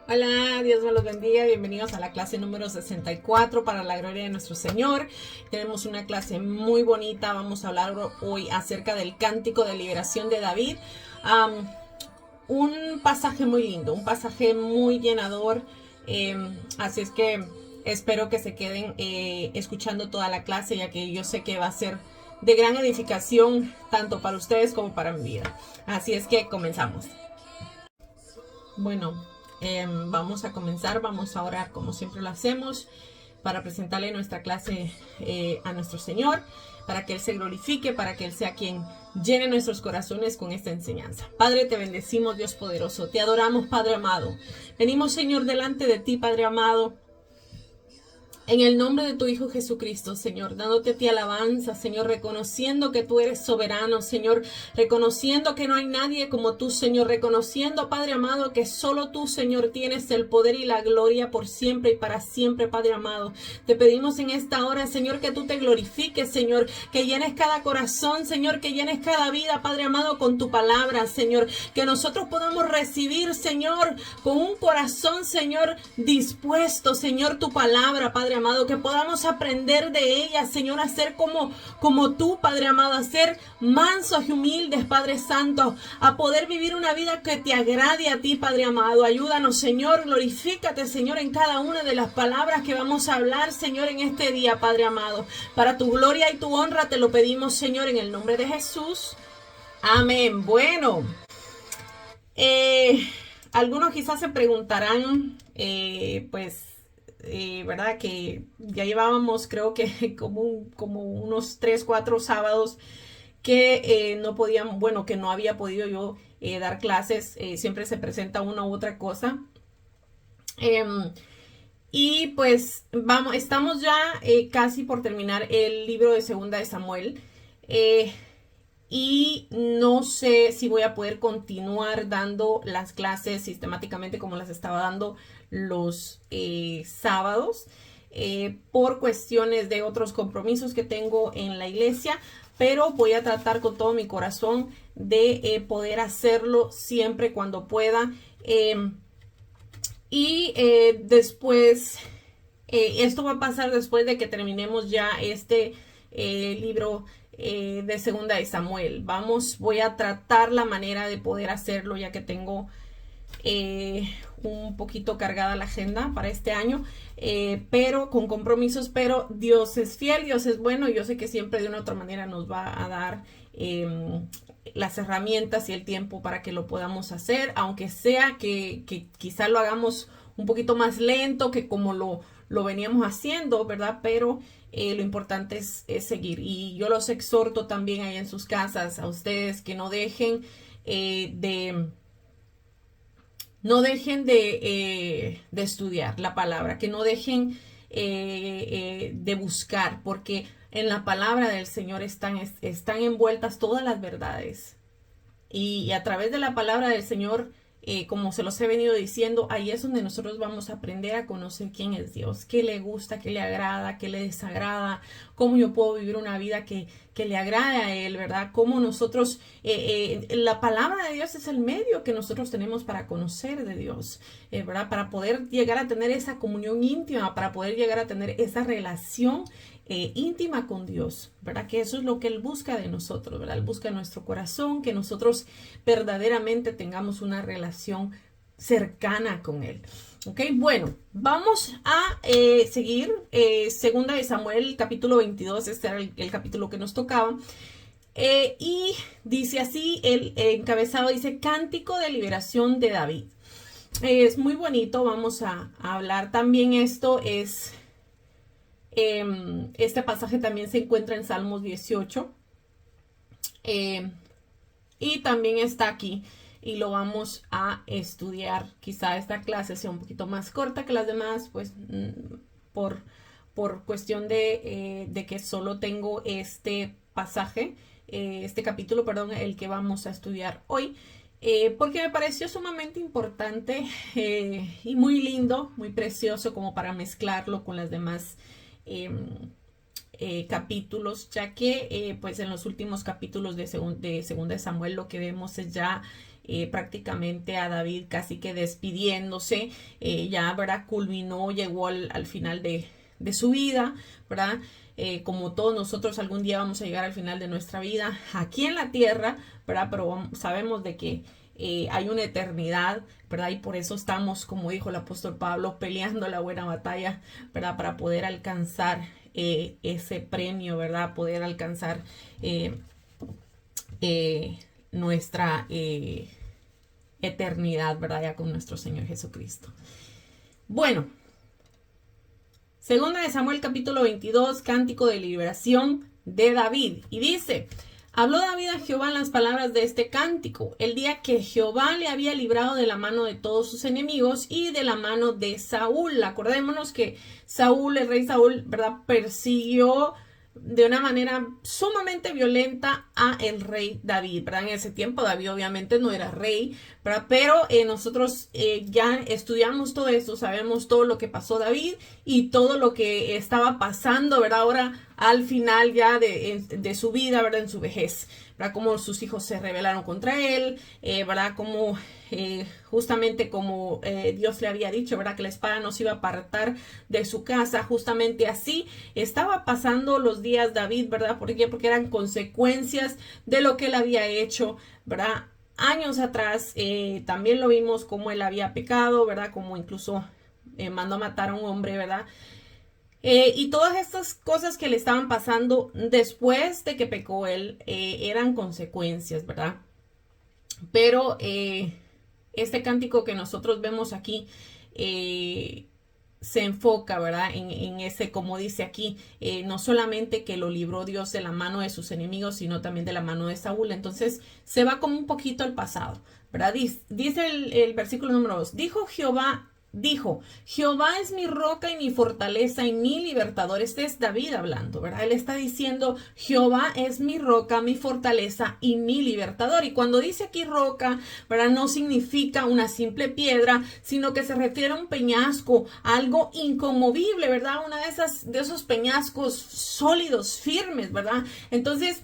Hola, Dios me los bendiga. Bienvenidos a la clase número 64 para la gloria de nuestro Señor. Tenemos una clase muy bonita. Vamos a hablar hoy acerca del cántico de liberación de David. Un pasaje muy lindo, un pasaje muy llenador. Así es que espero que se queden escuchando toda la clase, ya que yo sé que va a ser de gran edificación tanto para ustedes como para mi vida. Así es que comenzamos. Bueno, vamos a comenzar, vamos a orar como siempre lo hacemos para presentarle nuestra clase a nuestro Señor, para que Él se glorifique, para que Él sea quien llene nuestros corazones con esta enseñanza. Padre, te bendecimos, Dios poderoso, te adoramos, Padre amado. Venimos, Señor, delante de ti, Padre amado, en el nombre de tu Hijo Jesucristo, Señor, dándote a ti alabanza, Señor, reconociendo que tú eres soberano, Señor, reconociendo que no hay nadie como tú, Señor, reconociendo, Padre amado, que solo tú, Señor, tienes el poder y la gloria por siempre y para siempre, Padre amado. Te pedimos en esta hora, Señor, que tú te glorifiques, Señor, que llenes cada corazón, Señor, que llenes cada vida, Padre amado, con tu palabra, Señor, que nosotros podamos recibir, Señor, con un corazón, Señor, dispuesto, Señor, tu palabra, Padre amado, que podamos aprender de ella, Señor, a ser como tú, Padre amado, a ser mansos y humildes, Padre Santo, a poder vivir una vida que te agrade a ti, Padre amado. Ayúdanos, Señor, glorifícate, Señor, en cada una de las palabras que vamos a hablar, Señor, en este día, Padre amado. Para tu gloria y tu honra te lo pedimos, Señor, en el nombre de Jesús. Amén. Bueno, algunos quizás se preguntarán, ¿verdad? Que ya llevábamos, creo que como unos 3, 4 sábados que no podían, bueno, que no había podido yo dar clases. Siempre se presenta una u otra cosa. Y pues vamos, estamos ya casi por terminar el libro de Segunda de Samuel. Y no sé si voy a poder continuar dando las clases sistemáticamente como las estaba dando los sábados, por cuestiones de otros compromisos que tengo en la iglesia, pero voy a tratar con todo mi corazón de poder hacerlo siempre cuando pueda. Después, esto va a pasar después de que terminemos ya este libro de Segunda de Samuel. Voy a tratar la manera de poder hacerlo, ya que tengo un poquito cargada la agenda para este año, pero con compromisos. Pero Dios es fiel, Dios es bueno, y yo sé que siempre de una u otra manera nos va a dar las herramientas y el tiempo para que lo podamos hacer, aunque sea que quizá lo hagamos un poquito más lento que como lo veníamos haciendo, ¿verdad? Pero lo importante es seguir. Y yo los exhorto también ahí en sus casas a ustedes que no dejen de estudiar la palabra, que no dejen de buscar, porque en la palabra del Señor están envueltas todas las verdades. Y a través de la palabra del Señor, como se los he venido diciendo, ahí es donde nosotros vamos a aprender a conocer quién es Dios, qué le gusta, qué le agrada, qué le desagrada, cómo yo puedo vivir una vida que le agrade a Él, ¿verdad? Cómo nosotros, la palabra de Dios es el medio que nosotros tenemos para conocer de Dios, ¿verdad? Para poder llegar a tener esa comunión íntima, para poder llegar a tener esa relación íntima con Dios, ¿verdad? Que eso es lo que Él busca de nosotros, ¿verdad? Él busca nuestro corazón, que nosotros verdaderamente tengamos una relación cercana con Él. Ok, bueno, vamos a seguir. Segunda de Samuel, capítulo 22, este era el capítulo que nos tocaba. Y dice así, el encabezado dice, Cántico de Liberación de David. Es muy bonito, vamos a hablar también. Este pasaje también se encuentra en Salmos 18, y también está aquí y lo vamos a estudiar. Quizá esta clase sea un poquito más corta que las demás, pues por, por cuestión de que solo tengo este pasaje, este capítulo, perdón, el que vamos a estudiar hoy. Porque me pareció sumamente importante y muy lindo, muy precioso como para mezclarlo con las demás capítulos, ya que pues en los últimos capítulos de Segunda de Samuel lo que vemos es ya prácticamente a David casi que despidiéndose, ya, ¿verdad? Culminó, llegó al final de su vida, ¿verdad? Como todos nosotros algún día vamos a llegar al final de nuestra vida aquí en la tierra, ¿verdad? Pero sabemos de que hay una eternidad, ¿verdad? Y por eso estamos, como dijo el apóstol Pablo, peleando la buena batalla, ¿verdad? Para poder alcanzar ese premio, ¿verdad? Poder alcanzar nuestra eternidad, ¿verdad? Ya con nuestro Señor Jesucristo. Bueno, segunda de Samuel capítulo 22, cántico de liberación de David. Y dice: habló David a Jehová en las palabras de este cántico, el día que Jehová le había librado de la mano de todos sus enemigos y de la mano de Saúl. Acordémonos que Saúl, el rey Saúl, ¿verdad?, persiguió de una manera sumamente violenta a el rey David, ¿verdad? En ese tiempo David obviamente no era rey, ¿verdad? Pero nosotros ya estudiamos todo esto, sabemos todo lo que pasó David y todo lo que estaba pasando, ¿verdad? Ahora al final ya de su vida, ¿verdad? En su vejez, ¿verdad? Cómo sus hijos se rebelaron contra él, ¿verdad? Como justamente como Dios le había dicho, ¿verdad? Que la espada no se iba a apartar de su casa. Justamente así estaba pasando los días David, ¿verdad? ¿Por qué? Porque eran consecuencias de lo que él había hecho, ¿verdad? Años atrás también lo vimos como él había pecado, ¿verdad? Como incluso mandó a matar a un hombre, ¿verdad? Y todas estas cosas que le estaban pasando después de que pecó él eran consecuencias, ¿verdad? Pero este cántico que nosotros vemos aquí se enfoca, ¿verdad? En ese, como dice aquí, no solamente que lo libró Dios de la mano de sus enemigos, sino también de la mano de Saúl. Entonces se va como un poquito al pasado, ¿verdad? Dice el versículo número 2, Dijo, Jehová es mi roca y mi fortaleza y mi libertador. Este es David hablando, ¿verdad? Él está diciendo, Jehová es mi roca, mi fortaleza y mi libertador. Y cuando dice aquí roca, ¿verdad? No significa una simple piedra, sino que se refiere a un peñasco, a algo inconmovible, ¿verdad? Una de esos peñascos sólidos, firmes, ¿verdad? Entonces,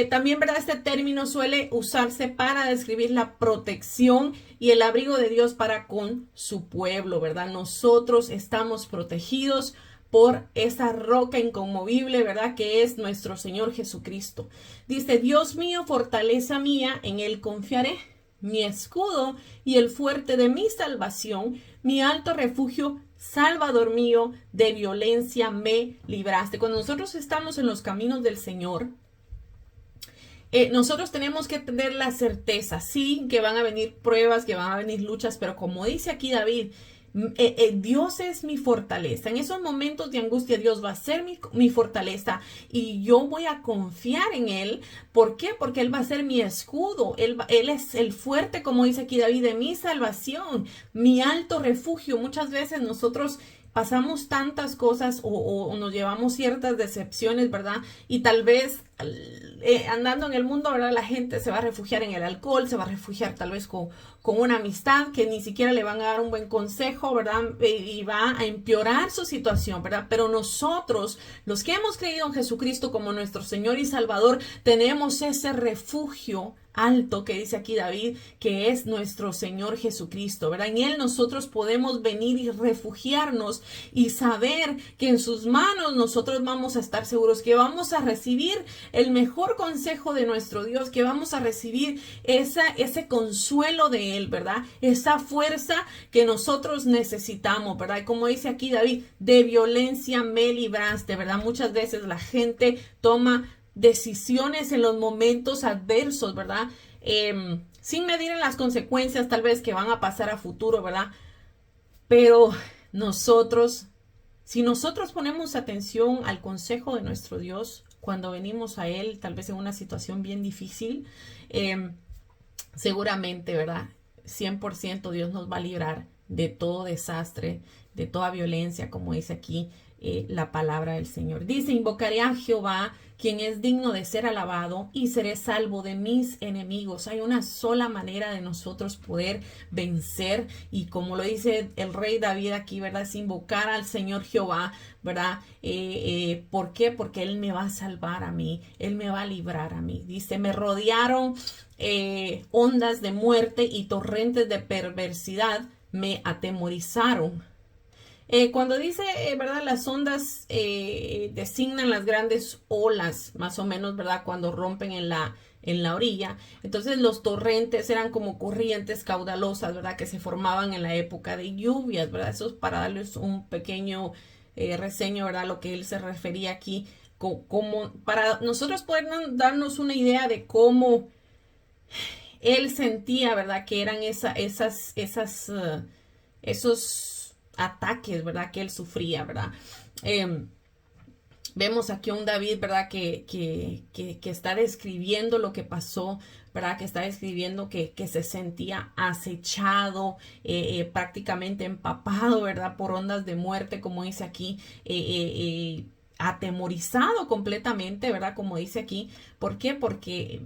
también, ¿verdad? Este término suele usarse para describir la protección y el abrigo de Dios para con su pueblo, ¿verdad? Nosotros estamos protegidos por esa roca inconmovible, ¿verdad? Que es nuestro Señor Jesucristo. Dice, Dios mío, fortaleza mía, en Él confiaré, mi escudo y el fuerte de mi salvación, mi alto refugio, Salvador mío, de violencia me libraste. Cuando nosotros estamos en los caminos del Señor, nosotros tenemos que tener la certeza, sí, que van a venir pruebas, que van a venir luchas, pero como dice aquí David, Dios es mi fortaleza. En esos momentos de angustia, Dios va a ser mi fortaleza y yo voy a confiar en Él. ¿Por qué? Porque Él va a ser mi escudo. Él es el fuerte, como dice aquí David, de mi salvación, mi alto refugio. Muchas veces nosotros pasamos tantas cosas o nos llevamos ciertas decepciones, ¿verdad? Y tal vez andando en el mundo, ¿verdad? La gente se va a refugiar en el alcohol, se va a refugiar tal vez con una amistad que ni siquiera le van a dar un buen consejo, ¿verdad? Y va a empeorar su situación, ¿verdad? Pero nosotros, los que hemos creído en Jesucristo como nuestro Señor y Salvador, tenemos ese refugio alto que dice aquí David, que es nuestro Señor Jesucristo, ¿verdad? En Él nosotros podemos venir y refugiarnos y saber que en sus manos nosotros vamos a estar seguros, que vamos a recibir el mejor consejo de nuestro Dios, que vamos a recibir ese consuelo de Él, ¿verdad? Esa fuerza que nosotros necesitamos, ¿verdad? Y como dice aquí David, de violencia me libraste, ¿verdad? Muchas veces la gente toma decisiones en los momentos adversos, ¿verdad? Sin medir en las consecuencias tal vez que van a pasar a futuro, ¿verdad? Pero nosotros, si nosotros ponemos atención al consejo de nuestro Dios, cuando venimos a Él, tal vez en una situación bien difícil, seguramente, ¿verdad? 100% Dios nos va a librar de todo desastre, de toda violencia, como dice aquí la palabra del Señor. Dice, invocaré a Jehová, quien es digno de ser alabado, y seré salvo de mis enemigos. Hay una sola manera de nosotros poder vencer, y como lo dice el rey David aquí, ¿verdad? Es invocar al Señor Jehová, ¿verdad? ¿Por qué? Porque Él me va a salvar a mí, Él me va a librar a mí. Dice, me rodearon ondas de muerte y torrentes de perversidad me atemorizaron. Cuando dice, ¿verdad? Las ondas designan las grandes olas, más o menos, ¿verdad? Cuando rompen en la orilla. Entonces los torrentes eran como corrientes caudalosas, ¿verdad? Que se formaban en la época de lluvias, ¿verdad? Eso es para darles un pequeño reseño, ¿verdad? Lo que él se refería aquí, como para nosotros poder darnos una idea de cómo él sentía, ¿verdad? Que eran esos ataques, ¿verdad? Que él sufría, ¿verdad? Vemos aquí a un David, ¿verdad? Que está describiendo lo que pasó, ¿verdad? Que está describiendo que se sentía acechado, prácticamente empapado, ¿verdad? Por ondas de muerte, como dice aquí, atemorizado completamente, ¿verdad? Como dice aquí. ¿Por qué? Porque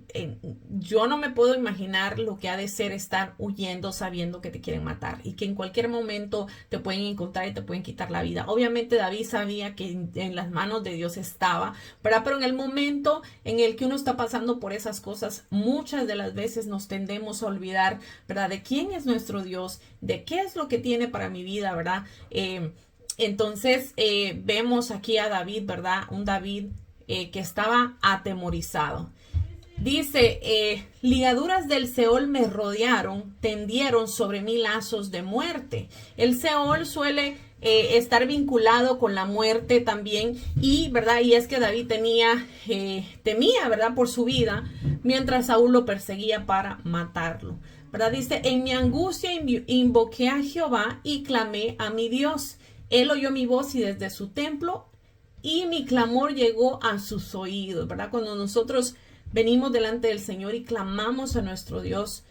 yo no me puedo imaginar lo que ha de ser estar huyendo sabiendo que te quieren matar y que en cualquier momento te pueden encontrar y te pueden quitar la vida. Obviamente David sabía que en las manos de Dios estaba, ¿verdad? Pero en el momento en el que uno está pasando por esas cosas, muchas de las veces nos tendemos a olvidar, ¿verdad? De quién es nuestro Dios, de qué es lo que tiene para mi vida, ¿verdad? Entonces vemos aquí a David, ¿verdad? Un David que estaba atemorizado. Dice, ligaduras del Seol me rodearon, tendieron sobre mí lazos de muerte. El Seol suele estar vinculado con la muerte también, y verdad, y es que David temía, ¿verdad? Por su vida, mientras Saúl lo perseguía para matarlo. ¿Verdad? Dice, en mi angustia invoqué a Jehová y clamé a mi Dios. Él oyó mi voz y desde su templo, y mi clamor llegó a sus oídos, ¿verdad? Cuando nosotros venimos delante del Señor y clamamos a nuestro Dios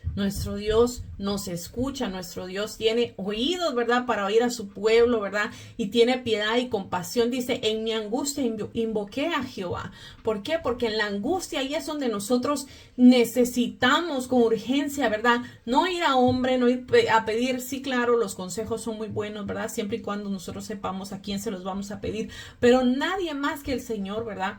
nos escucha, nuestro Dios tiene oídos, ¿verdad? Para oír a su pueblo, ¿verdad? Y tiene piedad y compasión. Dice, en mi angustia invoqué a Jehová. ¿Por qué? Porque en la angustia ahí es donde nosotros necesitamos con urgencia, ¿verdad? No ir a hombre, no ir a pedir. Sí, claro, los consejos son muy buenos, ¿verdad? Siempre y cuando nosotros sepamos a quién se los vamos a pedir. Pero nadie más que el Señor, ¿verdad?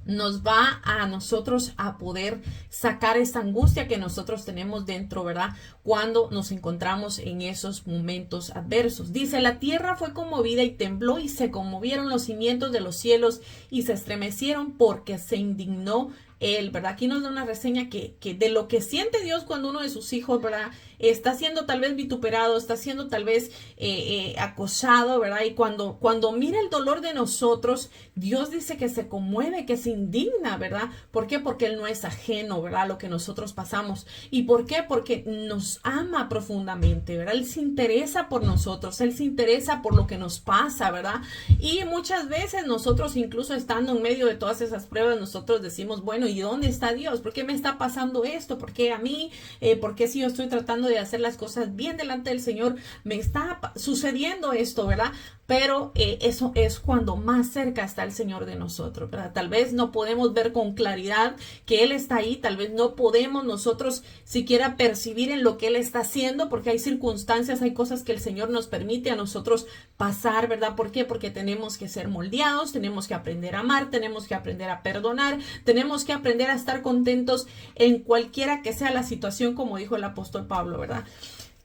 Nos va a nosotros a poder sacar esta angustia que nosotros tenemos dentro, ¿verdad? Cuando nos encontramos en esos momentos adversos. Dice, la tierra fue conmovida y tembló y se conmovieron los cimientos de los cielos y se estremecieron porque se indignó él, ¿verdad? Aquí nos da una reseña que de lo que siente Dios cuando uno de sus hijos, ¿verdad? Está siendo tal vez vituperado, está siendo tal vez acosado, ¿verdad? Y cuando mira el dolor de nosotros, Dios dice que se conmueve, que se indigna, ¿verdad? ¿Por qué? Porque Él no es ajeno, ¿verdad? A lo que nosotros pasamos. ¿Y por qué? Porque nos ama profundamente, ¿verdad? Él se interesa por nosotros, Él se interesa por lo que nos pasa, ¿verdad? Y muchas veces nosotros, incluso estando en medio de todas esas pruebas, nosotros decimos, bueno, ¿y dónde está Dios? ¿Por qué me está pasando esto? ¿Por qué a mí? ¿Por qué si yo estoy tratando de hacer las cosas bien delante del Señor, me está sucediendo esto, ¿verdad? Pero eso es cuando más cerca está el Señor de nosotros, ¿verdad? Tal vez no podemos ver con claridad que Él está ahí, tal vez no podemos nosotros siquiera percibir en lo que Él está haciendo, porque hay circunstancias, hay cosas que el Señor nos permite a nosotros pasar, ¿verdad? ¿Por qué? Porque tenemos que ser moldeados, tenemos que aprender a amar, tenemos que aprender a perdonar, tenemos que aprender a estar contentos en cualquiera que sea la situación, como dijo el apóstol Pablo, ¿verdad?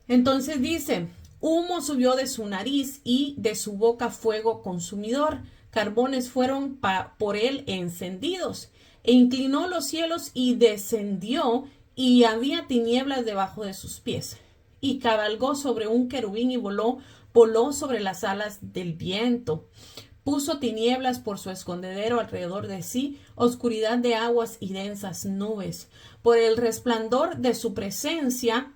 Entonces dice, humo subió de su nariz y de su boca fuego consumidor. Carbones fueron por él encendidos. E inclinó los cielos y descendió, y había tinieblas debajo de sus pies. Y cabalgó sobre un querubín y voló sobre las alas del viento. Puso tinieblas por su escondedero alrededor de sí, oscuridad de aguas y densas nubes. Por el resplandor de su presencia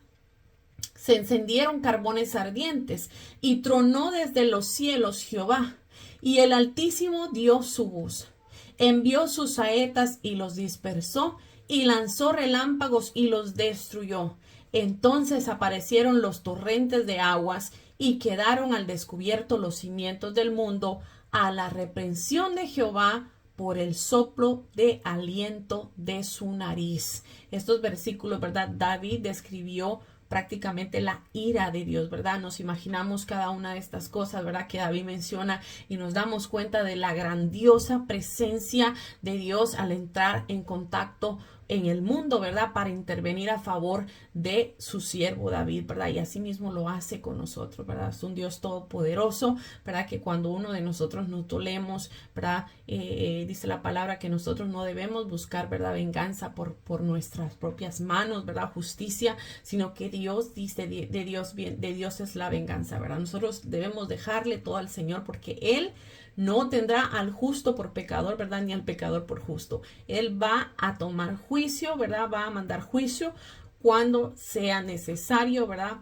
se encendieron carbones ardientes, y tronó desde los cielos Jehová, y el Altísimo dio su voz. Envió sus saetas y los dispersó, y lanzó relámpagos y los destruyó. Entonces aparecieron los torrentes de aguas, y quedaron al descubierto los cimientos del mundo a la reprensión de Jehová por el soplo de aliento de su nariz. Estos versículos, ¿verdad? David describió prácticamente la ira de Dios, ¿verdad? Nos imaginamos cada una de estas cosas, ¿verdad? Que David menciona y nos damos cuenta de la grandiosa presencia de Dios al entrar en contacto en el mundo, ¿verdad? Para intervenir a favor de su siervo David, ¿verdad? Y así mismo lo hace con nosotros, ¿verdad? Es un Dios todopoderoso, ¿verdad? Que cuando uno de nosotros nos dolemos, ¿verdad? Dice la palabra que nosotros no debemos buscar, ¿verdad? Venganza por nuestras propias manos, ¿verdad? Justicia, sino que Dios dice, de Dios es la venganza, ¿verdad? Nosotros debemos dejarle todo al Señor porque Él no tendrá al justo por pecador, ¿verdad? Ni al pecador por justo. Él va a tomar juicio, ¿verdad? Va a mandar juicio cuando sea necesario, ¿verdad?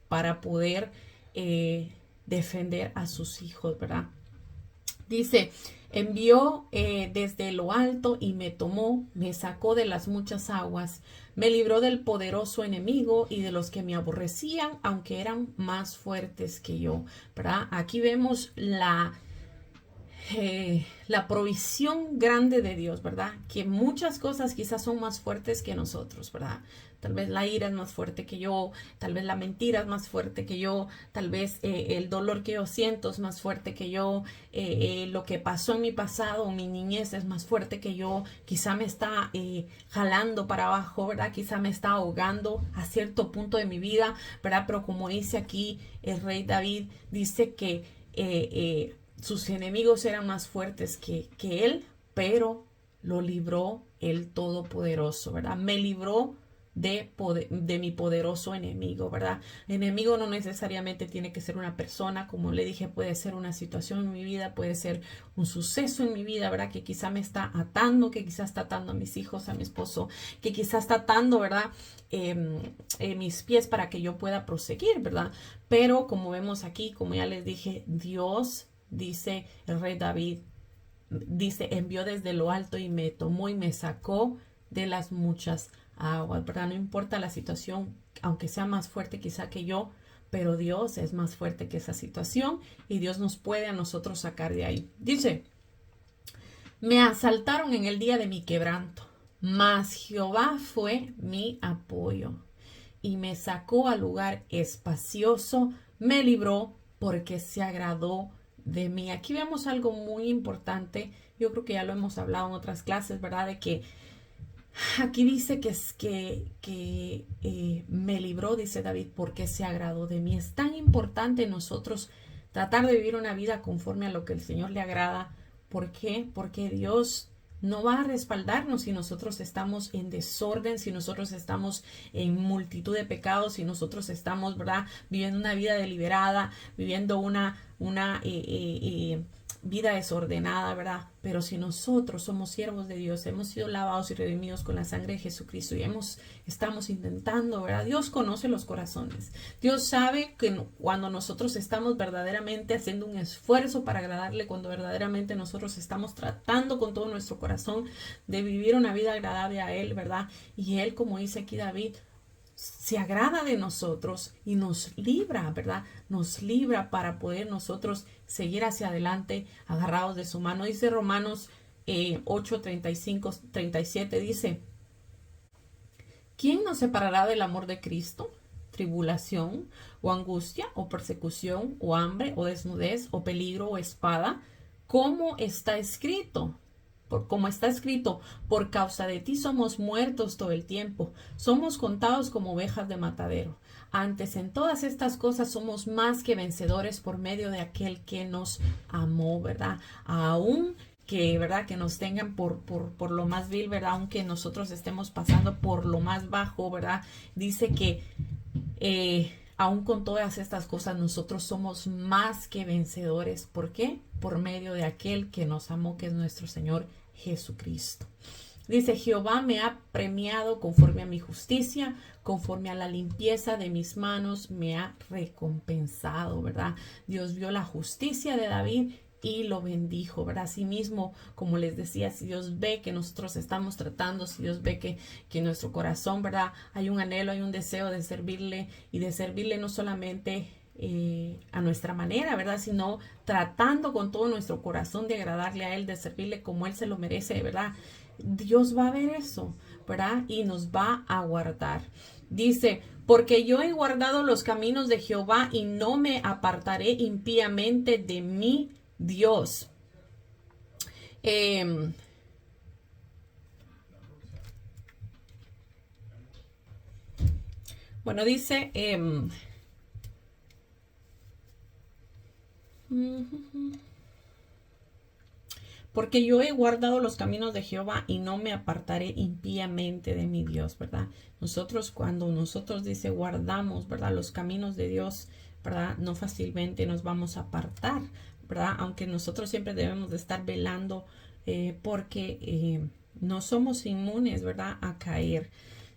Para poder defender a sus hijos, ¿verdad? Dice, envió desde lo alto y me tomó, me sacó de las muchas aguas, me libró del poderoso enemigo y de los que me aborrecían, aunque eran más fuertes que yo, ¿verdad? Aquí vemos la provisión grande de Dios, ¿verdad? Que muchas cosas quizás son más fuertes que nosotros, ¿verdad? Tal vez la ira es más fuerte que yo, tal vez la mentira es más fuerte que yo, tal vez el dolor que yo siento es más fuerte que yo, lo que pasó en mi pasado, mi niñez es más fuerte que yo, quizá me está jalando para abajo, ¿verdad? Quizá me está ahogando a cierto punto de mi vida, ¿verdad? Pero como dice aquí el rey David, dice que sus enemigos eran más fuertes que él, pero lo libró el Todopoderoso, ¿verdad? Me libró de mi poderoso enemigo, ¿verdad? Enemigo no necesariamente tiene que ser una persona, como le dije, puede ser una situación en mi vida, puede ser un suceso en mi vida, ¿verdad? Que quizá me está atando, que quizá está atando a mis hijos, a mi esposo, que quizá está atando, ¿verdad? Mis pies para que yo pueda proseguir, ¿verdad? Pero como vemos aquí, como ya les dije, Dios, dice el rey David, dice, envió desde lo alto y me tomó y me sacó de las muchas aguas, ¿verdad? No importa la situación, aunque sea más fuerte quizá que yo, pero Dios es más fuerte que esa situación y Dios nos puede a nosotros sacar de ahí. Dice, me asaltaron en el día de mi quebranto, mas Jehová fue mi apoyo y me sacó al lugar espacioso, me libró porque se agradó de mí. Aquí vemos algo muy importante, yo creo que ya lo hemos hablado en otras clases, ¿verdad? De que aquí dice que me libró, dice David, porque se agradó de mí. Es tan importante nosotros tratar de vivir una vida conforme a lo que el Señor le agrada. ¿Por qué? Porque Dios no va a respaldarnos si nosotros estamos en desorden, si nosotros estamos en multitud de pecados, si nosotros estamos, ¿verdad? Viviendo una vida deliberada, viviendo una vida desordenada, ¿verdad? Pero si nosotros somos siervos de Dios, hemos sido lavados y redimidos con la sangre de Jesucristo y estamos intentando, ¿verdad? Dios conoce los corazones. Dios sabe que cuando nosotros estamos verdaderamente haciendo un esfuerzo para agradarle, cuando verdaderamente nosotros estamos tratando con todo nuestro corazón de vivir una vida agradable a Él, ¿verdad? Y Él, como dice aquí David, se agrada de nosotros y nos libra, ¿verdad? Nos libra para poder nosotros seguir hacia adelante agarrados de su mano. Dice Romanos 8, 35, 37, dice, ¿quién nos separará del amor de Cristo? ¿Tribulación o angustia o persecución o hambre o desnudez o peligro o espada? ¿Cómo está escrito? Como está escrito, por causa de ti somos muertos todo el tiempo, somos contados como ovejas de matadero. Antes, en todas estas cosas somos más que vencedores por medio de aquel que nos amó, ¿verdad? Aún que, ¿verdad? Que nos tengan por lo más vil, ¿verdad? Aunque nosotros estemos pasando por lo más bajo, ¿verdad? Dice que aún con todas estas cosas nosotros somos más que vencedores. ¿Por qué? Por medio de aquel que nos amó, que es nuestro Señor Jesucristo. Dice, Jehová me ha premiado conforme a mi justicia, conforme a la limpieza de mis manos me ha recompensado, ¿verdad? Dios vio la justicia de David y lo bendijo, ¿verdad? Asimismo, como les decía, si Dios ve que nosotros estamos tratando, si Dios ve que en nuestro corazón, ¿verdad? Hay un anhelo, hay un deseo de servirle, y de servirle no solamente a nuestra manera, ¿verdad? Sino tratando con todo nuestro corazón de agradarle a Él, de servirle como Él se lo merece, ¿verdad? Dios va a ver eso, ¿verdad? Y nos va a guardar. Dice, porque yo he guardado los caminos de Jehová y no me apartaré impíamente de mi Dios. Bueno, dice, porque yo he guardado los caminos de Jehová y no me apartaré impíamente de mi Dios, ¿verdad? Nosotros, cuando nosotros dice guardamos, ¿verdad? Los caminos de Dios, ¿verdad? No fácilmente nos vamos a apartar, ¿verdad? Aunque nosotros siempre debemos de estar velando porque no somos inmunes, ¿verdad? A caer.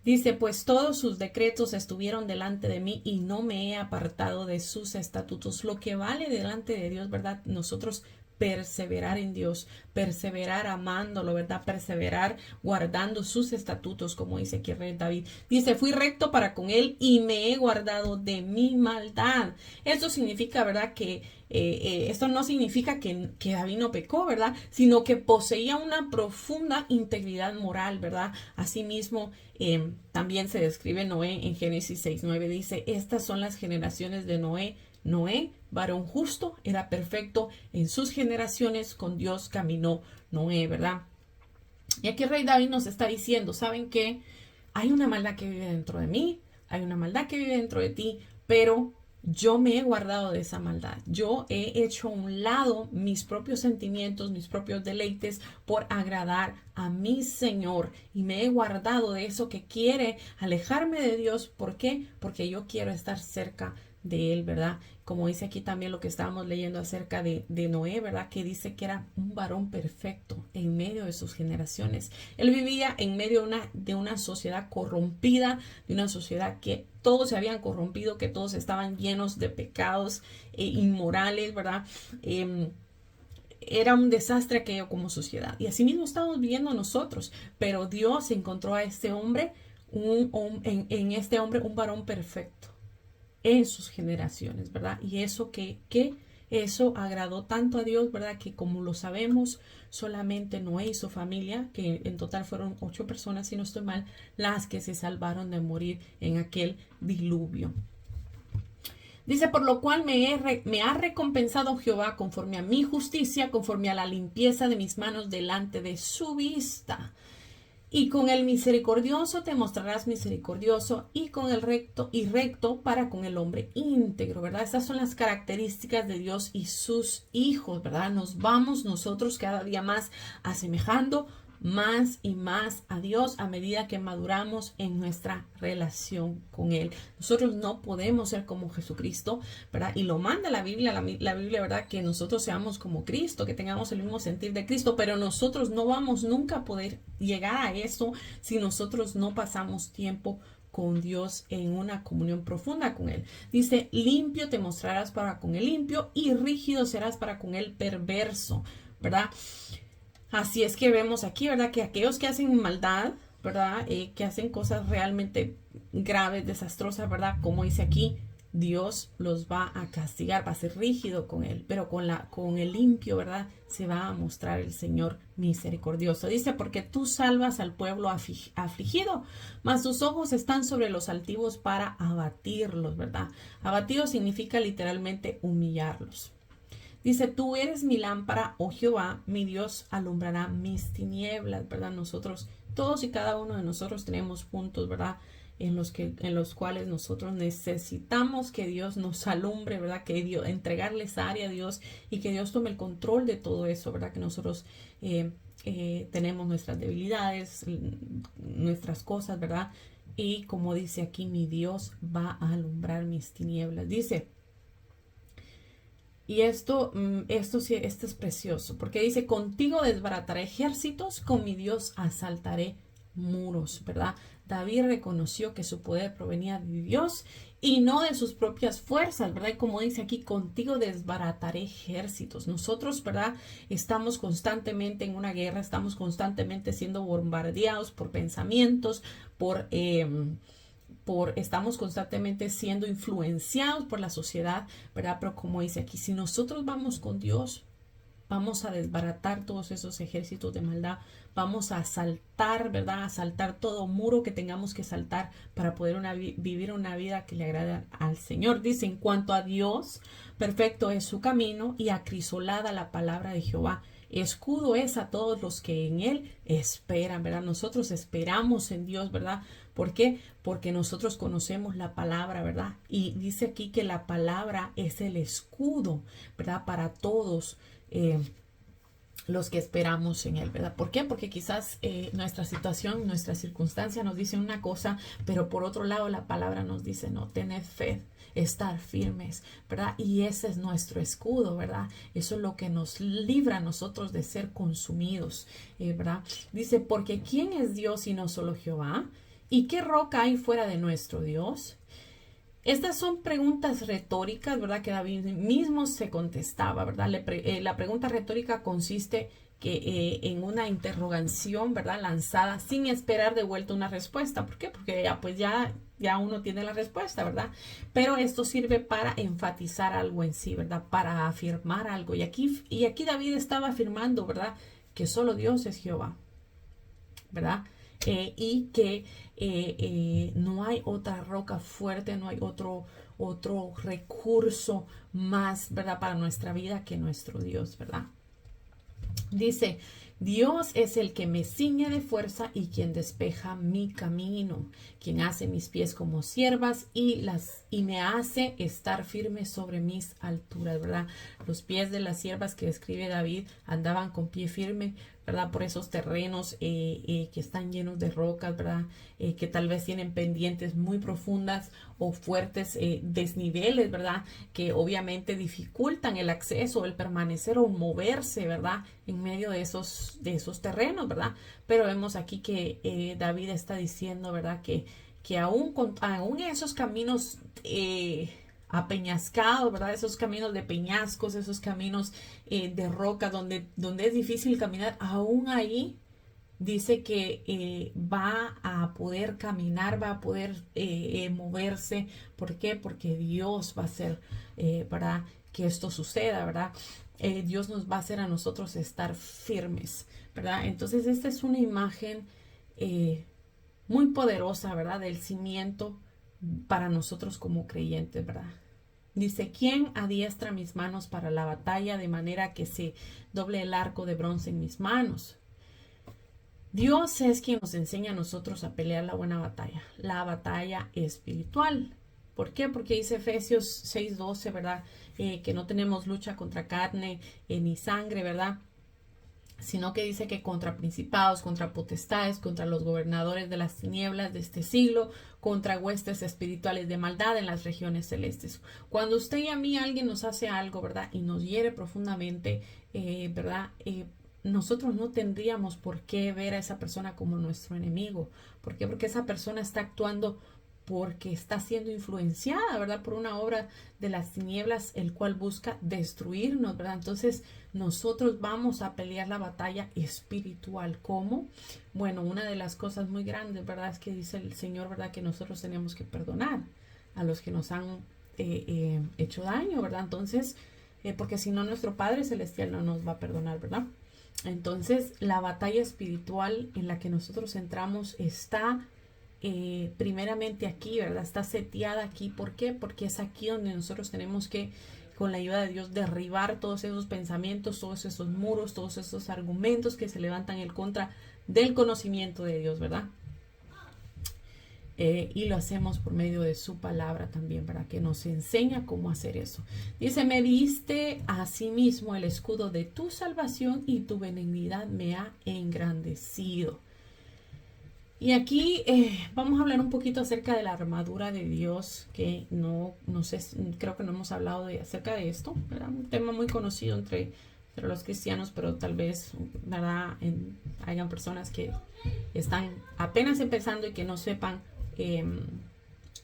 Dice, pues todos sus decretos estuvieron delante de mí y no me he apartado de sus estatutos. Lo que vale delante de Dios, ¿verdad? Nosotros perseverar en Dios, perseverar amándolo, ¿verdad? Perseverar guardando sus estatutos, como dice aquí el rey David. Dice, fui recto para con él y me he guardado de mi maldad. Eso significa, ¿verdad? Que esto no significa que David no pecó, ¿verdad? Sino que poseía una profunda integridad moral, ¿verdad? Asimismo, también se describe Noé en Génesis 6:9. Dice, estas son las generaciones de Noé. Noé, varón justo, era perfecto en sus generaciones, con Dios caminó Noé, ¿verdad? Y aquí el rey David nos está diciendo, ¿saben qué? Hay una maldad que vive dentro de mí, hay una maldad que vive dentro de ti, pero yo me he guardado de esa maldad. Yo he hecho a un lado mis propios sentimientos, mis propios deleites por agradar a mi Señor. Y me he guardado de eso que quiere alejarme de Dios. ¿Por qué? Porque yo quiero estar cerca de Él, ¿verdad? Como dice aquí también lo que estábamos leyendo acerca de Noé, ¿verdad? Que dice que era un varón perfecto en medio de sus generaciones. Él vivía en medio de una sociedad corrompida, de una sociedad que todos se habían corrompido, que todos estaban llenos de pecados inmorales, ¿verdad? Era un desastre aquello como sociedad. Y así mismo estamos viviendo nosotros. Pero Dios encontró a este hombre, en este hombre, un varón perfecto en sus generaciones, ¿verdad? Y eso eso agradó tanto a Dios, ¿verdad? Que como lo sabemos, solamente Noé y su familia, que en total fueron 8 personas, si no estoy mal, las que se salvaron de morir en aquel diluvio. Dice, por lo cual me ha recompensado Jehová conforme a mi justicia, conforme a la limpieza de mis manos delante de su vista. Y con el misericordioso te mostrarás misericordioso, y con el recto para con el hombre íntegro, ¿verdad? Estas son las características de Dios y sus hijos, ¿verdad? Nos vamos nosotros cada día más asemejando más y más a Dios a medida que maduramos en nuestra relación con Él. Nosotros no podemos ser como Jesucristo, ¿verdad? Y lo manda la Biblia, la Biblia, ¿verdad? Que nosotros seamos como Cristo, que tengamos el mismo sentir de Cristo, pero nosotros no vamos nunca a poder llegar a eso si nosotros no pasamos tiempo con Dios en una comunión profunda con Él. Dice, limpio te mostrarás para con el limpio y rígido serás para con el perverso, ¿verdad? Así es que vemos aquí, ¿verdad? Que aquellos que hacen maldad, ¿verdad? Que hacen cosas realmente graves, desastrosas, ¿verdad? Como dice aquí, Dios los va a castigar, va a ser rígido con él, pero con el limpio, ¿verdad? Se va a mostrar el Señor misericordioso. Dice, porque tú salvas al pueblo afligido, mas tus ojos están sobre los altivos para abatirlos, ¿verdad? Abatido significa literalmente humillarlos. Dice, tú eres mi lámpara, oh Jehová, mi Dios alumbrará mis tinieblas, ¿verdad? Nosotros, todos y cada uno de nosotros tenemos puntos, ¿verdad? En los cuales nosotros necesitamos que Dios nos alumbre, ¿verdad? Que Dios, entregarle esa área a Dios y que Dios tome el control de todo eso, ¿verdad? Que nosotros tenemos nuestras debilidades, nuestras cosas, ¿verdad? Y como dice aquí, mi Dios va a alumbrar mis tinieblas. Dice, y esto es precioso, porque dice, contigo desbarataré ejércitos, con mi Dios asaltaré muros, ¿verdad? David reconoció que su poder provenía de Dios y no de sus propias fuerzas, ¿verdad? Y como dice aquí, contigo desbarataré ejércitos. Nosotros, ¿verdad? Estamos constantemente en una guerra, estamos constantemente siendo bombardeados por pensamientos, estamos constantemente siendo influenciados por la sociedad, ¿verdad? Pero como dice aquí, si nosotros vamos con Dios, vamos a desbaratar todos esos ejércitos de maldad. Vamos a saltar, ¿verdad? A saltar todo muro que tengamos que saltar para poder vivir una vida que le agrada al Señor. Dice, en cuanto a Dios, perfecto es su camino y acrisolada la palabra de Jehová. Escudo es a todos los que en Él esperan, ¿verdad? Nosotros esperamos en Dios, ¿verdad? ¿Por qué? Porque nosotros conocemos la palabra, ¿verdad? Y dice aquí que la palabra es el escudo, ¿verdad? Para todos los que esperamos en Él, ¿verdad? ¿Por qué? Porque quizás nuestra situación, nuestra circunstancia nos dice una cosa, pero por otro lado la palabra nos dice, no, tened fe, estar firmes, ¿verdad? Y ese es nuestro escudo, ¿verdad? Eso es lo que nos libra a nosotros de ser consumidos, ¿verdad? Dice, porque ¿quién es Dios sino solo Jehová? ¿Y qué roca hay fuera de nuestro Dios? Estas son preguntas retóricas, ¿verdad? Que David mismo se contestaba, ¿verdad? La pregunta retórica consiste en una interrogación, ¿verdad? Lanzada sin esperar de vuelta una respuesta. ¿Por qué? Porque ya uno tiene la respuesta, ¿verdad? Pero esto sirve para enfatizar algo en sí, ¿verdad? Para afirmar algo. Y aquí David estaba afirmando, ¿verdad? Que solo Dios es Jehová, ¿verdad? Y que no hay otra roca fuerte, no hay otro recurso más, ¿verdad? Para nuestra vida que nuestro Dios, ¿verdad? Dice, Dios es el que me ciñe de fuerza y quien despeja mi camino, quien hace mis pies como siervas y me hace estar firme sobre mis alturas, ¿verdad? Los pies de las siervas que describe David andaban con pie firme, ¿verdad? Por esos terrenos que están llenos de rocas, ¿verdad? Que tal vez tienen pendientes muy profundas o fuertes desniveles, ¿verdad? Que obviamente dificultan el acceso, el permanecer o moverse, ¿verdad? En medio de esos terrenos, ¿verdad? Pero vemos aquí que David está diciendo, ¿verdad? Que aún esos caminos apeñascados, ¿verdad? Esos caminos de peñascos, esos caminos de roca donde es difícil caminar, aún ahí dice que va a poder caminar, va a poder moverse. ¿Por qué? Porque Dios va a hacer, ¿verdad? Que esto suceda, ¿verdad? Dios nos va a hacer a nosotros estar firmes, ¿verdad? Entonces esta es una imagen muy poderosa, ¿verdad? Del cimiento para nosotros como creyentes, ¿verdad? Dice, ¿quién adiestra mis manos para la batalla de manera que se doble el arco de bronce en mis manos? Dios es quien nos enseña a nosotros a pelear la batalla espiritual. ¿Por qué? Porque dice Efesios 6:12, ¿verdad? Que no tenemos lucha contra carne ni sangre, ¿verdad? Sino que dice que contra principados, contra potestades, contra los gobernadores de las tinieblas de este siglo, contra huestes espirituales de maldad en las regiones celestes. Cuando usted y a mí alguien nos hace algo, ¿verdad? Y nos hiere profundamente, ¿verdad? Nosotros no tendríamos por qué ver a esa persona como nuestro enemigo. ¿Por qué? Porque esa persona está actuando porque está siendo influenciada, ¿verdad? Por una obra de las tinieblas, el cual busca destruirnos, ¿verdad? Entonces, nosotros vamos a pelear la batalla espiritual. ¿Cómo? Bueno, una de las cosas muy grandes, ¿verdad? Es que dice el Señor, ¿verdad? Que nosotros tenemos que perdonar a los que nos han hecho daño, ¿verdad? Entonces, porque si no, nuestro Padre Celestial no nos va a perdonar, ¿verdad? Entonces, la batalla espiritual en la que nosotros entramos está primeramente aquí, ¿verdad? Está seteada aquí. ¿Por qué? Porque es aquí donde nosotros tenemos que, con la ayuda de Dios, derribar todos esos pensamientos, todos esos muros, todos esos argumentos que se levantan en contra del conocimiento de Dios, ¿verdad? Y lo hacemos por medio de su palabra también, para que nos enseña cómo hacer eso. Dice, me diste a sí mismo el escudo de tu salvación y tu benignidad me ha engrandecido. Y aquí vamos a hablar un poquito acerca de la armadura de Dios, que no sé, creo que no hemos hablado acerca de esto, ¿verdad? Un tema muy conocido entre entre los cristianos, pero tal vez, ¿verdad? Hayan personas que están apenas empezando y que no sepan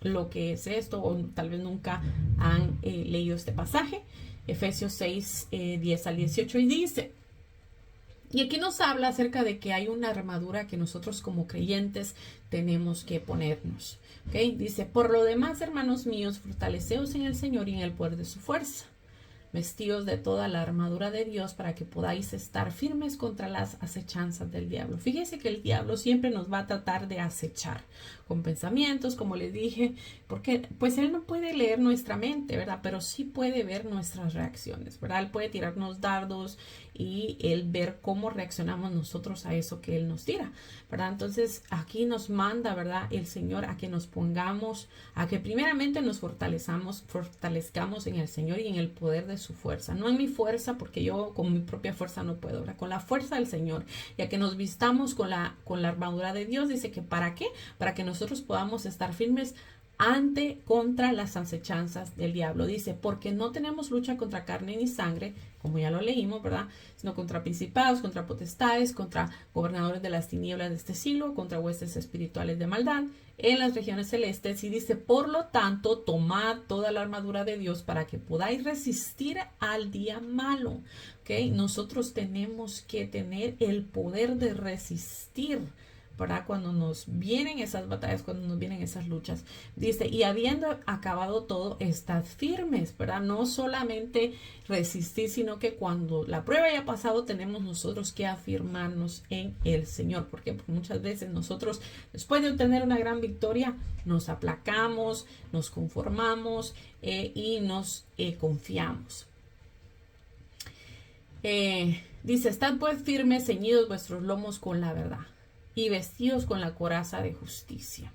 lo que es esto, o tal vez nunca han leído este pasaje. Efesios 6, 10 al 18, y dice, y aquí nos habla acerca de que hay una armadura que nosotros como creyentes tenemos que ponernos. ¿Okay? Dice, por lo demás, hermanos míos, fortaleceos en el Señor y en el poder de su fuerza. Vestidos de toda la armadura de Dios para que podáis estar firmes contra las acechanzas del diablo. Fíjese que el diablo siempre nos va a tratar de acechar con pensamientos, como les dije, porque pues él no puede leer nuestra mente, ¿verdad? Pero sí puede ver nuestras reacciones, ¿verdad? Él puede tirarnos dardos y él ver cómo reaccionamos nosotros a eso que él nos tira, ¿verdad? Entonces aquí nos manda, ¿verdad? El Señor a que nos pongamos, a que primeramente nos fortalezcamos en el Señor y en el poder de su fuerza, no en mi fuerza, porque yo con mi propia fuerza no puedo, ¿verdad? Con la fuerza del Señor, ya que nos vistamos con la armadura de Dios. Dice que ¿para qué? Para que nosotros podamos estar firmes contra las acechanzas del diablo. Dice, porque no tenemos lucha contra carne ni sangre, como ya lo leímos, ¿verdad? Sino contra principados, contra potestades, contra gobernadores de las tinieblas de este siglo, contra huestes espirituales de maldad en las regiones celestes. Y dice, por lo tanto, tomad toda la armadura de Dios para que podáis resistir al día malo. ¿Okay? Nosotros tenemos que tener el poder de resistir, ¿verdad? Cuando nos vienen esas batallas, cuando nos vienen esas luchas. Dice, y habiendo acabado todo, estad firmes, ¿verdad? No solamente resistir, sino que cuando la prueba haya pasado, tenemos nosotros que afirmarnos en el Señor. ¿Por qué? Porque muchas veces nosotros, después de obtener una gran victoria, nos aplacamos, nos conformamos y nos confiamos. Dice, estad pues firmes, ceñidos vuestros lomos con la verdad y vestidos con la coraza de justicia.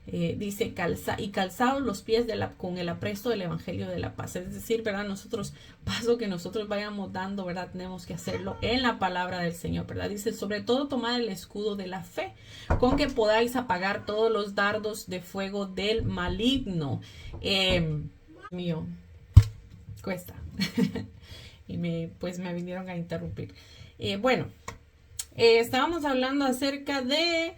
Dice, calzados los pies con el apresto del evangelio de la paz. Es decir, ¿verdad? Nosotros, paso que nosotros vayamos dando, ¿verdad? Tenemos que hacerlo en la palabra del Señor, ¿verdad? Dice, sobre todo tomad el escudo de la fe, con que podáis apagar todos los dardos de fuego del maligno. Mío, cuesta. Y me vinieron a interrumpir. Estábamos hablando acerca de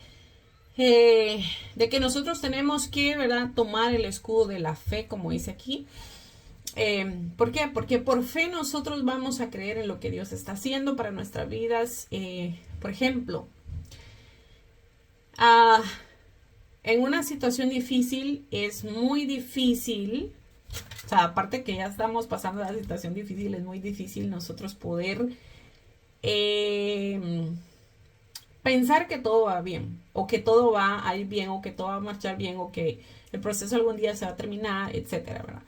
que nosotros tenemos que, ¿verdad?, tomar el escudo de la fe, como dice aquí. ¿Por qué? Porque por fe nosotros vamos a creer en lo que Dios está haciendo para nuestras vidas. Por ejemplo, en una situación difícil es muy difícil, o sea, aparte que ya estamos pasando la situación difícil, es muy difícil nosotros poder pensar que todo va bien, o que todo va a ir bien, o que todo va a marchar bien, o que el proceso algún día se va a terminar, etcétera, ¿verdad?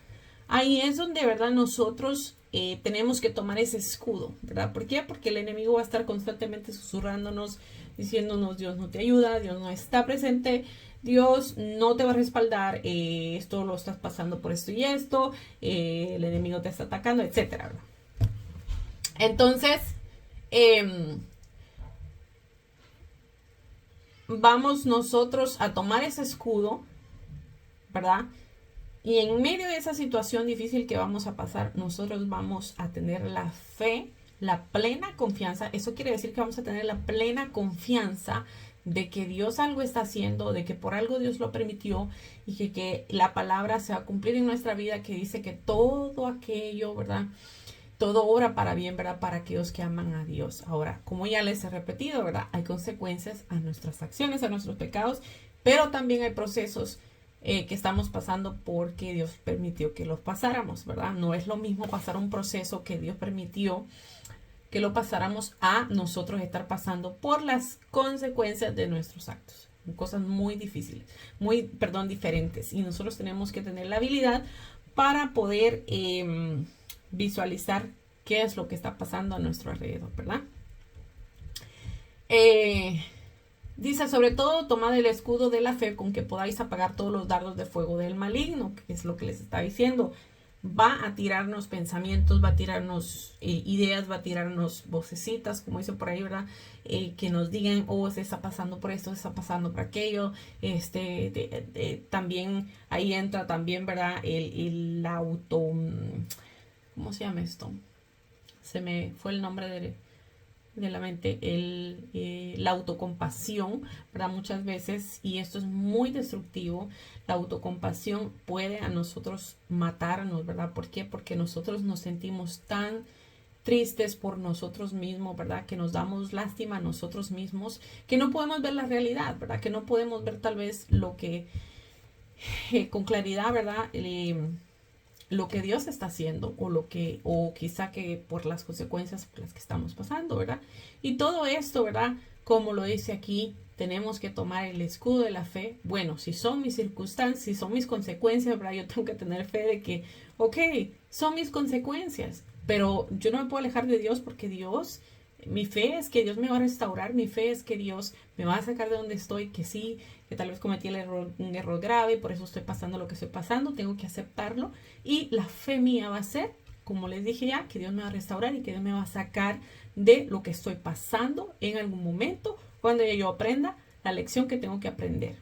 Ahí es donde, ¿verdad?, nosotros tenemos que tomar ese escudo, ¿verdad? ¿Por qué? Porque el enemigo va a estar constantemente susurrándonos, diciéndonos, Dios no te ayuda, Dios no está presente, Dios no te va a respaldar, esto lo estás pasando por esto y esto, el enemigo te está atacando, etcétera, ¿verdad? Entonces, vamos nosotros a tomar ese escudo, ¿verdad? Y en medio de esa situación difícil que vamos a pasar, nosotros vamos a tener la fe, la plena confianza. Eso quiere decir que vamos a tener la plena confianza de que Dios algo está haciendo, de que por algo Dios lo permitió y que la palabra se va a cumplir en nuestra vida, que dice que todo aquello, ¿verdad?, todo obra para bien, ¿verdad?, para aquellos que aman a Dios. Ahora, como ya les he repetido, ¿verdad?, hay consecuencias a nuestras acciones, a nuestros pecados, pero también hay procesos que estamos pasando porque Dios permitió que los pasáramos, ¿verdad? No es lo mismo pasar un proceso que Dios permitió que lo pasáramos a nosotros estar pasando por las consecuencias de nuestros actos. Cosas muy difíciles, diferentes. Y nosotros tenemos que tener la habilidad para poder visualizar qué es lo que está pasando a nuestro alrededor, ¿verdad? Dice, sobre todo, tomad el escudo de la fe con que podáis apagar todos los dardos de fuego del maligno, que es lo que les está diciendo. Va a tirarnos pensamientos, va a tirarnos ideas, va a tirarnos vocecitas, como dice por ahí, ¿verdad? Que nos digan, oh, se está pasando por esto, se está pasando por aquello. También ahí entra también, ¿verdad? El auto, ¿cómo se llama esto? se me fue el nombre de la mente, la autocompasión, ¿verdad? Muchas veces, y esto es muy destructivo, la autocompasión puede a nosotros matarnos, ¿verdad? ¿Por qué? Porque nosotros nos sentimos tan tristes por nosotros mismos, ¿verdad? Que nos damos lástima a nosotros mismos, que no podemos ver la realidad, ¿verdad? Que no podemos ver tal vez lo que con claridad, ¿verdad? Lo que Dios está haciendo o quizá que por las consecuencias por las que estamos pasando, ¿verdad? Y todo esto, ¿verdad? Como lo dice aquí, tenemos que tomar el escudo de la fe. Bueno, si son mis circunstancias, si son mis consecuencias, ¿verdad? Yo tengo que tener fe de que, ok, son mis consecuencias, pero yo no me puedo alejar de Dios porque Dios, mi fe es que Dios me va a restaurar, mi fe es que Dios me va a sacar de donde estoy, que sí, que tal vez cometí un error grave, por eso estoy pasando lo que estoy pasando, tengo que aceptarlo y la fe mía va a ser, como les dije ya, que Dios me va a restaurar y que Dios me va a sacar de lo que estoy pasando en algún momento cuando yo aprenda la lección que tengo que aprender.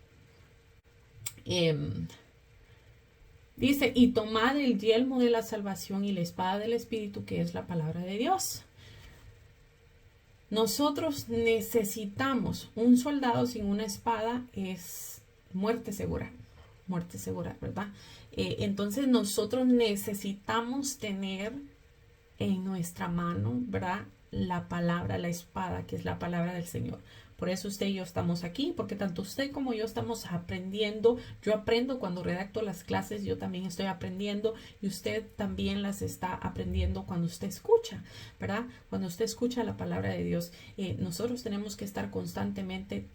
Dice, y tomad el yelmo de la salvación y la espada del Espíritu, que es la palabra de Dios. Nosotros necesitamos, un soldado sin una espada es muerte segura, ¿verdad? Entonces nosotros necesitamos tener en nuestra mano, ¿verdad? La palabra, la espada, que es la palabra del Señor. Por eso usted y yo estamos aquí, porque tanto usted como yo estamos aprendiendo. Yo aprendo cuando redacto las clases, yo también estoy aprendiendo y usted también las está aprendiendo cuando usted escucha, ¿verdad? Cuando usted escucha la palabra de Dios, nosotros tenemos que estar constantemente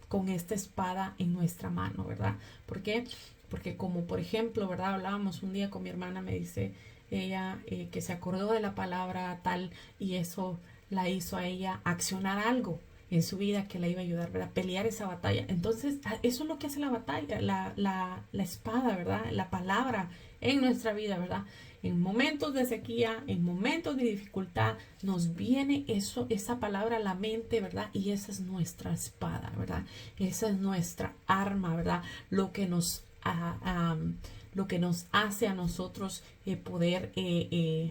con esta espada en nuestra mano, ¿verdad? ¿Por qué? Porque como por ejemplo, ¿verdad? Hablábamos un día con mi hermana, me dice ella que se acordó de la palabra tal y eso la hizo a ella accionar algo en su vida que la iba a ayudar, ¿verdad? Pelear esa batalla. Entonces, eso es lo que hace la batalla, la espada, ¿verdad? La palabra en nuestra vida, ¿verdad? En momentos de sequía, en momentos de dificultad, nos viene esa palabra a la mente, ¿verdad? Y esa es nuestra espada, ¿verdad? Esa es nuestra arma, ¿verdad? Lo que nos hace a nosotros poder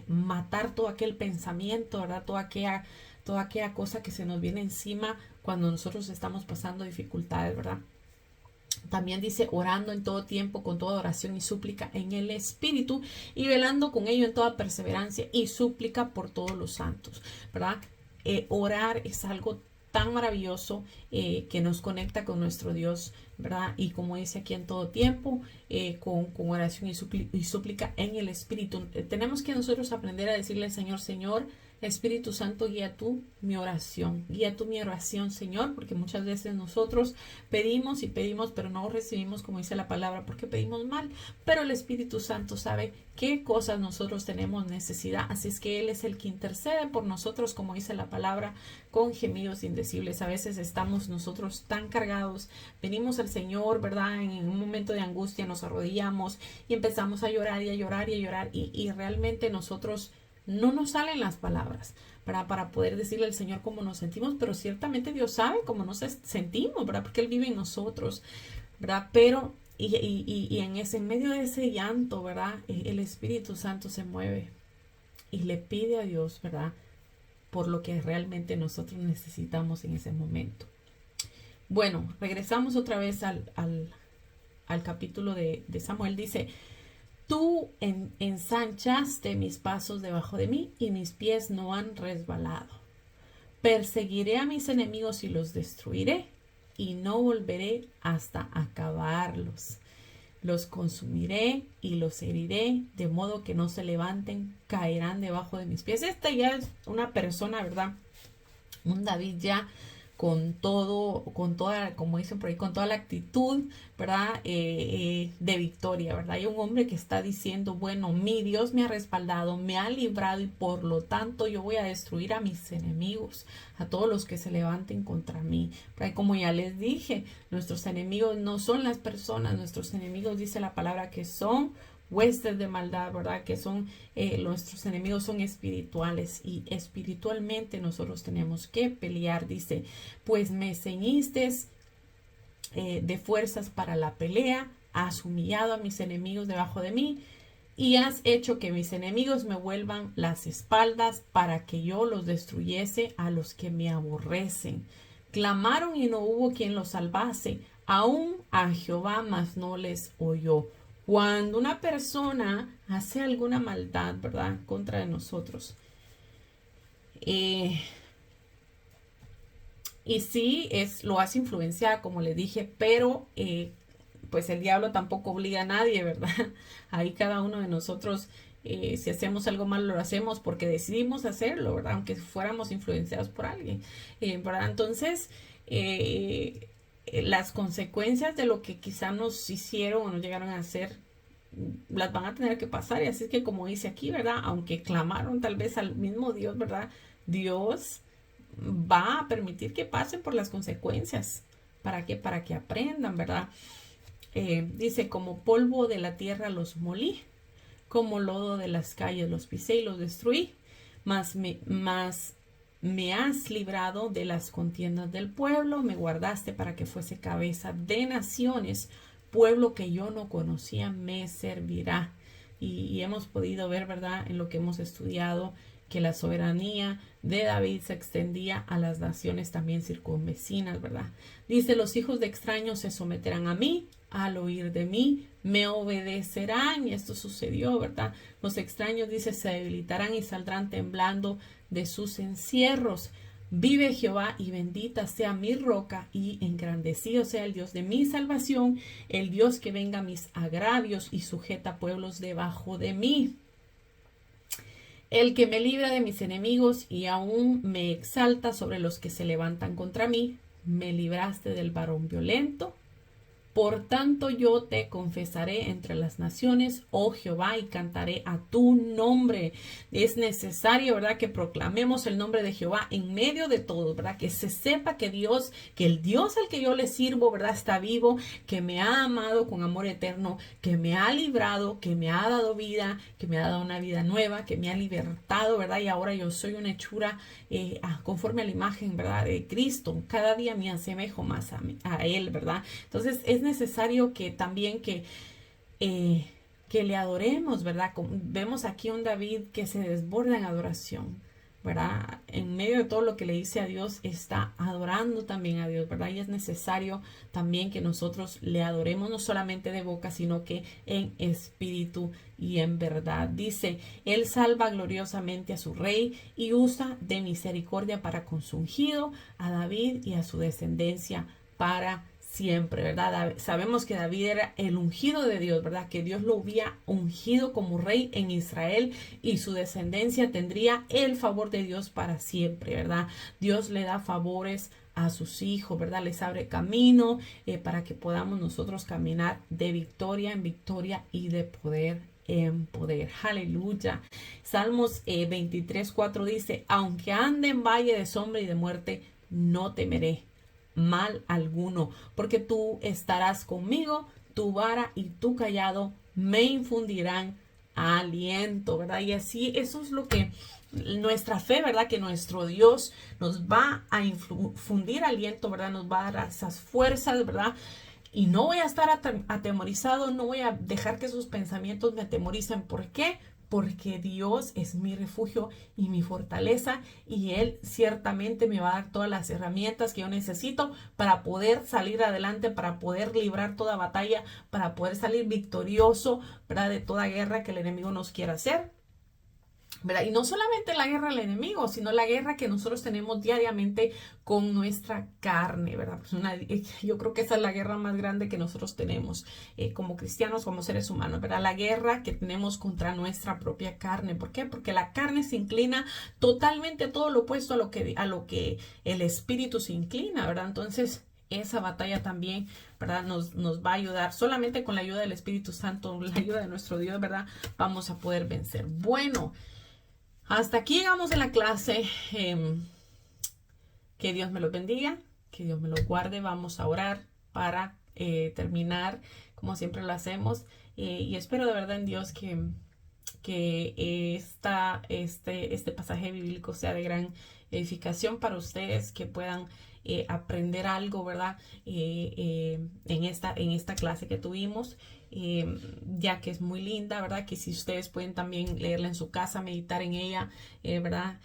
matar todo aquel pensamiento, ¿verdad? Toda aquella cosa que se nos viene encima cuando nosotros estamos pasando dificultades, ¿verdad? También dice, orando en todo tiempo, con toda oración y súplica en el Espíritu, y velando con ello en toda perseverancia y súplica por todos los santos, ¿verdad? Orar es algo tan maravilloso que nos conecta con nuestro Dios, ¿verdad? Y como dice aquí, en todo tiempo, con oración y súplica en el Espíritu. Tenemos que nosotros aprender a decirle al Señor, Señor, Espíritu Santo, guía tú mi oración, Señor, porque muchas veces nosotros pedimos y pedimos, pero no recibimos como dice la palabra, porque pedimos mal, pero el Espíritu Santo sabe qué cosas nosotros tenemos necesidad, así es que Él es el que intercede por nosotros, como dice la palabra, con gemidos indecibles. A veces estamos nosotros tan cargados, venimos al Señor, ¿verdad? En un momento de angustia nos arrodillamos y empezamos a llorar y a llorar y a llorar y realmente nosotros no nos salen las palabras para poder decirle al Señor cómo nos sentimos, pero ciertamente Dios sabe cómo nos sentimos, ¿verdad? Porque Él vive en nosotros, ¿verdad? Pero, en medio de ese llanto, ¿verdad? El Espíritu Santo se mueve y le pide a Dios, ¿verdad? Por lo que realmente nosotros necesitamos en ese momento. Bueno, regresamos otra vez al capítulo de Samuel. Dice, tú ensanchaste mis pasos debajo de mí y mis pies no han resbalado. Perseguiré a mis enemigos y los destruiré y no volveré hasta acabarlos. Los consumiré y los heriré de modo que no se levanten, caerán debajo de mis pies. Esta ya es una persona, ¿verdad? Un David ya con toda, como dicen por ahí, con toda la actitud, ¿verdad? De victoria, ¿verdad? Hay un hombre que está diciendo, bueno, mi Dios me ha respaldado, me ha librado y por lo tanto yo voy a destruir a mis enemigos, a todos los que se levanten contra mí. ¿Verdad? Como ya les dije, nuestros enemigos no son las personas, nuestros enemigos, dice la palabra, que son huestes de maldad, ¿verdad? Que son, nuestros enemigos son espirituales y espiritualmente nosotros tenemos que pelear. Dice, pues me ceñiste de fuerzas para la pelea, has humillado a mis enemigos debajo de mí, y has hecho que mis enemigos me vuelvan las espaldas para que yo los destruyese a los que me aborrecen. Clamaron y no hubo quien los salvase, aún a Jehová, mas no les oyó. Cuando una persona hace alguna maldad, ¿verdad?, contra de nosotros, y sí, lo hace influenciar, como le dije, pero pues el diablo tampoco obliga a nadie, ¿verdad? Ahí cada uno de nosotros, si hacemos algo malo, lo hacemos porque decidimos hacerlo, ¿verdad? Aunque fuéramos influenciados por alguien, ¿verdad? Entonces, las consecuencias de lo que quizá nos hicieron o nos llegaron a hacer, las van a tener que pasar. Y así es que, como dice aquí, ¿verdad?, aunque clamaron tal vez al mismo Dios, ¿verdad?, Dios va a permitir que pasen por las consecuencias. ¿Para qué? Para que aprendan, ¿verdad? Dice, como polvo de la tierra los molí, como lodo de las calles los pisé y los destruí, mas me has librado de las contiendas del pueblo, me guardaste para que fuese cabeza de naciones, pueblo que yo no conocía me servirá. Y hemos podido ver, ¿verdad?, en lo que hemos estudiado, que la soberanía de David se extendía a las naciones también circunvecinas, ¿verdad? Dice, los hijos de extraños se someterán a mí, al oír de mí, me obedecerán. Y esto sucedió, ¿verdad? Los extraños, dice, se debilitarán y saldrán temblando de sus encierros. Vive Jehová y bendita sea mi roca y engrandecido sea el Dios de mi salvación, el Dios que venga mis agravios y sujeta pueblos debajo de mí. El que me libra de mis enemigos y aún me exalta sobre los que se levantan contra mí. Me libraste del varón violento. Por tanto yo te confesaré entre las naciones, oh Jehová, y cantaré a tu nombre. Es necesario, ¿verdad?, que proclamemos el nombre de Jehová en medio de todo, ¿verdad? Que se sepa que el Dios al que yo le sirvo, ¿verdad?, está vivo, que me ha amado con amor eterno, que me ha librado, que me ha dado vida, que me ha dado una vida nueva, que me ha libertado, ¿verdad? Y ahora yo soy una hechura conforme a la imagen, ¿verdad?, de Cristo. Cada día me asemejo más a Él, ¿verdad? Entonces es necesario que también que le adoremos, ¿verdad? Como vemos aquí un David que se desborda en adoración, ¿verdad? En medio de todo lo que le dice a Dios, está adorando también a Dios, ¿verdad? Y es necesario también que nosotros le adoremos, no solamente de boca, sino que en espíritu y en verdad. Dice, Él salva gloriosamente a su rey y usa de misericordia para con su ungido, a David y a su descendencia para siempre, ¿verdad? Sabemos que David era el ungido de Dios, ¿verdad? Que Dios lo había ungido como rey en Israel y su descendencia tendría el favor de Dios para siempre, ¿verdad? Dios le da favores a sus hijos, ¿verdad? Les abre camino para que podamos nosotros caminar de victoria en victoria y de poder en poder. Aleluya. Salmos 23:4 dice, aunque ande en valle de sombra y de muerte, no temeré mal alguno, porque tú estarás conmigo, tu vara y tu callado me infundirán aliento, ¿verdad? Y así, eso es lo que nuestra fe, ¿verdad? Que nuestro Dios nos va a infundir aliento, ¿verdad? Nos va a dar esas fuerzas, ¿verdad? Y no voy a estar atemorizado, no voy a dejar que sus pensamientos me atemoricen. ¿Por qué? Porque Dios es mi refugio y mi fortaleza y Él ciertamente me va a dar todas las herramientas que yo necesito para poder salir adelante, para poder librar toda batalla, para poder salir victorioso, ¿verdad?, de toda guerra que el enemigo nos quiera hacer, ¿verdad? Y no solamente la guerra del enemigo, sino la guerra que nosotros tenemos diariamente con nuestra carne, ¿verdad? Yo creo que esa es la guerra más grande que nosotros tenemos como cristianos, como seres humanos, ¿verdad? La guerra que tenemos contra nuestra propia carne. ¿Por qué? Porque la carne se inclina totalmente todo lo opuesto a lo que el espíritu se inclina, ¿verdad? Entonces, esa batalla también, ¿verdad?, nos va a ayudar. Solamente con la ayuda del Espíritu Santo, la ayuda de nuestro Dios, ¿verdad?, vamos a poder vencer. Bueno, hasta aquí llegamos en la clase. Que Dios me lo bendiga, que Dios me lo guarde. Vamos a orar para terminar, como siempre lo hacemos. Y espero de verdad en Dios que este pasaje bíblico sea de gran edificación para ustedes, que puedan aprender algo, ¿verdad?, en esta clase que tuvimos. ya que es muy linda, ¿verdad? Que si ustedes pueden también leerla en su casa, meditar en ella, ¿verdad?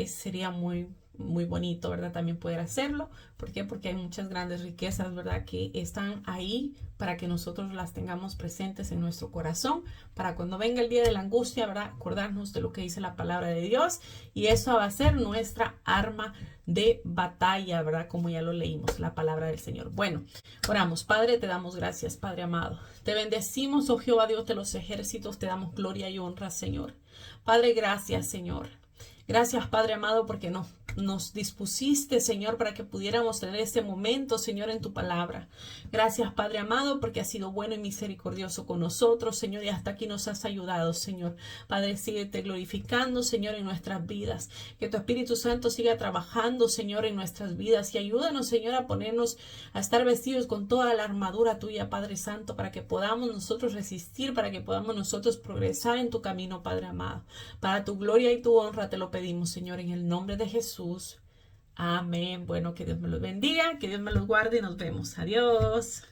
Sería muy bonito, ¿verdad? También poder hacerlo. ¿Por qué? Porque hay muchas grandes riquezas, ¿verdad? Que están ahí para que nosotros las tengamos presentes en nuestro corazón, para cuando venga el día de la angustia, ¿verdad? Acordarnos de lo que dice la palabra de Dios, y eso va a ser nuestra arma de batalla, ¿verdad? Como ya lo leímos, la palabra del Señor. Bueno, oramos. Padre, te damos gracias, Padre amado. Te bendecimos, oh Jehová Dios de los ejércitos, te damos gloria y honra, Señor. Padre, gracias, Señor. Gracias, Padre amado, porque nos dispusiste, Señor, para que pudiéramos tener este momento, Señor, en tu palabra. Gracias, Padre amado, porque has sido bueno y misericordioso con nosotros, Señor, y hasta aquí nos has ayudado, Señor. Padre, síguete glorificando, Señor, en nuestras vidas. Que tu Espíritu Santo siga trabajando, Señor, en nuestras vidas, y ayúdanos, Señor, a ponernos, a estar vestidos con toda la armadura tuya, Padre Santo, para que podamos nosotros resistir, para que podamos nosotros progresar en tu camino, Padre amado. Para tu gloria y tu honra te lo pedimos, Señor, en el nombre de Jesús. Amén. Bueno, que Dios me los bendiga, que Dios me los guarde y nos vemos. Adiós.